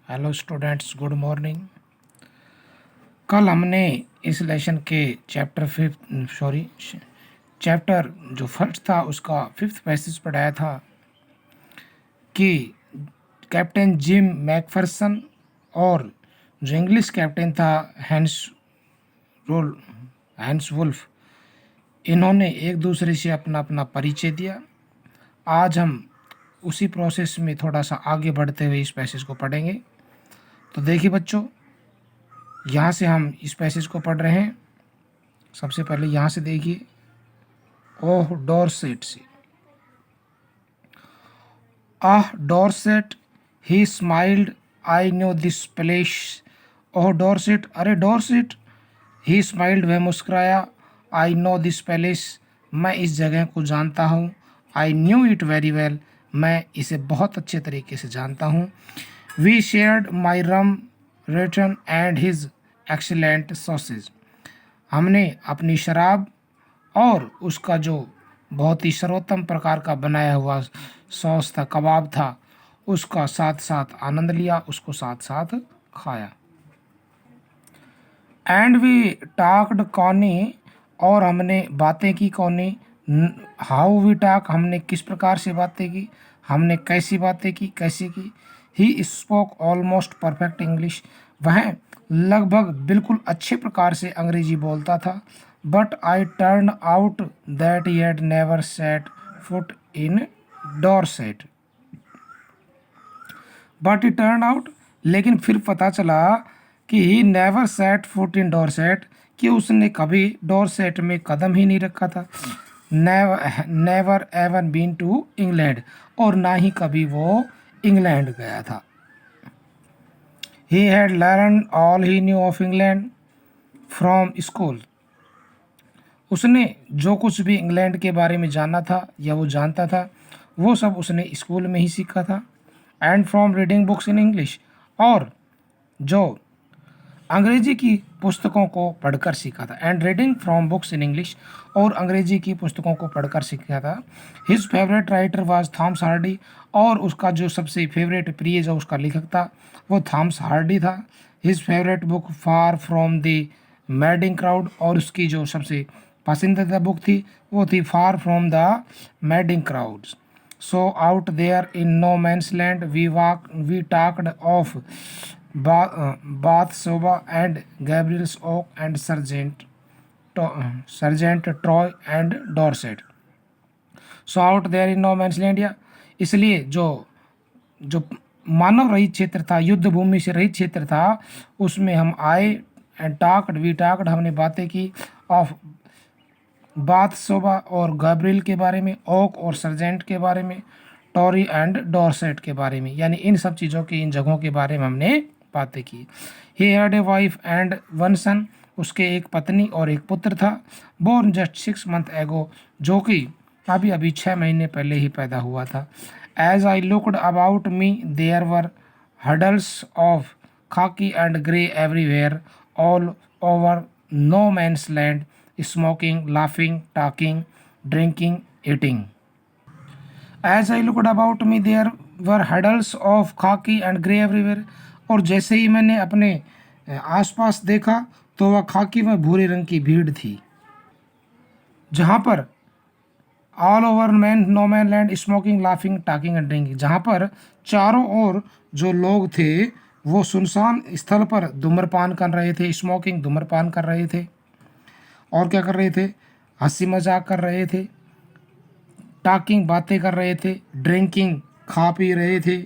Hello students, good morning. कल हमने इस लेसन के चैप्टर जो फर्स्ट था उसका फिफ्थ पैसेज पढ़ाया था कि कैप्टन जिम मैकफरसन और जो इंग्लिश कैप्टन था हैंस वुल्फ, इन्होंने एक दूसरे से अपना अपना परिचय दिया। आज हम उसी प्रोसेस में थोड़ा सा आगे बढ़ते हुए इस पैसेज को पढ़ेंगे। तो देखिए बच्चों, यहाँ से हम इस पैसेज को पढ़ रहे हैं। सबसे पहले यहाँ से देखिए, ओह डॉर्सेट से। Ah Dorset, he smiled, I know this place. Oh Dorset, अरे डॉर्सेट। ही स्माइल्ड, वह मुस्कुराया। आई नो दिस पैलेस, मैं इस जगह को जानता हूँ। I knew it very well, मैं इसे बहुत अच्छे तरीके से जानता हूँ। We shared my rum return and his excellent sausage, हमने अपनी शराब और उसका जो बहुत ही सर्वोत्तम प्रकार का बनाया हुआ सॉस था, कबाब था, उसका साथ साथ आनंद लिया, उसको साथ साथ खाया। एंड वी टॉक्ड कॉनी, और हमने बातें की कॉनी। हाउ वी टॉक, हमने किस प्रकार से बातें की, हमने कैसी बातें की, कैसे की। He spoke almost perfect English, वह लगभग बिल्कुल अच्छे प्रकार से अंग्रेजी बोलता था। But I turn out that he had never set foot in Dorset. But it turn out, लेकिन फिर पता चला कि he never set foot in Dorset, कि उसने कभी डॉरसेट में कदम ही नहीं रखा था। Never ever been to England, और ना ही कभी वो इंग्लैंड गया था। He had learn all he knew of England from school, उसने जो कुछ भी इंग्लैंड के बारे में जाना था या वो जानता था, वो सब उसने स्कूल में ही सीखा था। And from reading books in English, और जो अंग्रेजी की पुस्तकों को पढ़कर सीखा था। And reading from books in English, और अंग्रेजी की पुस्तकों को पढ़कर सीखा था। His favourite writer was Thomas Hardy, और उसका जो सबसे फेवरेट प्रिय जो उसका लेखक था वो थॉमस हार्डी था। His favourite book far from the madding crowd, और उसकी जो सबसे पसंदीदा बुक थी वो थी far from the madding crowds. So out there in no man's land we talked of Bathsheba and Gabriel's Oak and Sergeant Troy and Dorset. So out there in no man's land, या इसलिए जो जो मानव रहित क्षेत्र था, युद्ध भूमि से रहित क्षेत्र था, उसमें हम आए। एंड टॉक्ड, वी टॉक्ड, हमने बातें की। ऑफ बाथशोबा और गैब्रियल के बारे में, ओक और सर्जेंट के बारे में, टॉरी एंड डॉर्सेट के बारे में, यानी इन सब चीज़ों की, इन जगहों के बारे में हमने बातें की। He had a wife and one son, उसके एक पत्नी और एक पुत्र था। बोर्न जस्ट 6 मंथ एगो, जो कि अभी अभी 6 महीने पहले ही पैदा हुआ था। As I looked about me there were huddles of khaki and grey everywhere, all over no man's land, smoking, laughing, talking, drinking, eating. As I looked about me there were huddles of khaki and grey everywhere, और जैसे ही मैंने अपने आसपास देखा तो वह खाकी में भूरे रंग की भीड़ थी, जहाँ पर all over man no man land, smoking, laughing, talking and drinking, जहाँ पर चारों ओर जो लोग थे वो सुनसान स्थल पर धूम्रपान कर रहे थे, स्मोकिंग, धूम्रपान कर रहे थे, और क्या कर रहे थे, हंसी मजाक कर रहे थे, टॉकिंग, बातें कर रहे थे, ड्रिंकिंग, खा पी रहे थे,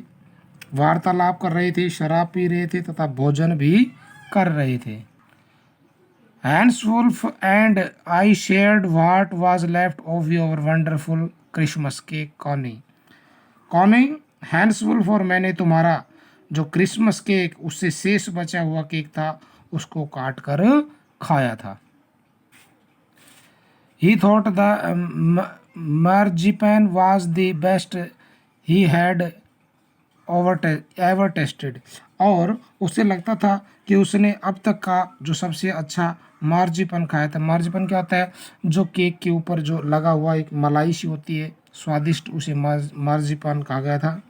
वार्तालाप कर रहे थे, शराब पी रहे थे, तथा भोजन भी कर रहे थे। Hans Wolf and I shared what was left of your wonderful Christmas cake Connie. Connie, Hans Wolf और मैंने तुम्हारा जो क्रिसमस केक, उससे शेष बचा हुआ केक था, उसको काट कर खाया था। He thought the marzipan was the best he had ever tasted, और उसे लगता था कि उसने अब तक का जो सबसे अच्छा मार्जिपन खाया था। मार्जिपन क्या होता है, जो केक के ऊपर जो लगा हुआ एक मलाई सी होती है, स्वादिष्ट, उसे मार्जिपन कहा गया था।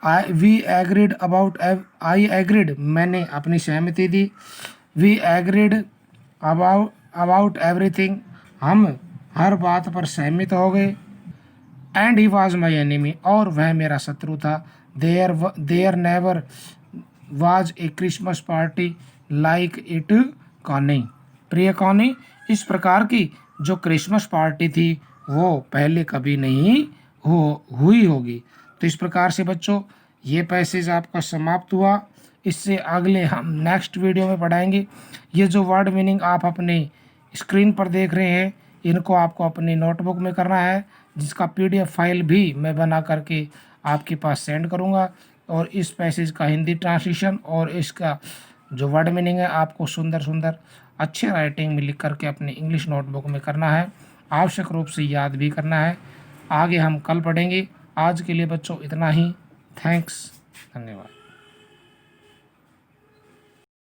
We agreed about, I agreed मैंने अपनी सहमति दी, वी एग्रीड अबाउट एवरीथिंग हम हर बात पर सहमत हो गए, and he was my enemy और वह मेरा शत्रु था, there never was a Christmas party like it Connie, प्रिय कॉनी इस प्रकार की जो क्रिसमस पार्टी थी वो पहले कभी नहीं हुई होगी। तो इस प्रकार से बच्चों ये पैसेज आपका समाप्त हुआ। इससे अगले हम नेक्स्ट वीडियो में पढ़ाएंगे। ये जो वर्ड मीनिंग आप अपने स्क्रीन पर देख रहे हैं इनको आपको अपनी नोटबुक में करना है, जिसका पीडीएफ फाइल भी मैं बना करके आपके पास सेंड करूंगा। और इस पैसेज का हिंदी ट्रांसलेशन और इसका जो वर्ड मीनिंग है आपको सुंदर सुंदर अच्छे राइटिंग में लिख करके अपनी इंग्लिश नोटबुक में करना है, आवश्यक रूप से याद भी करना है। आगे हम कल पढ़ेंगे। आज के लिए बच्चों इतना ही। थैंक्स, धन्यवाद।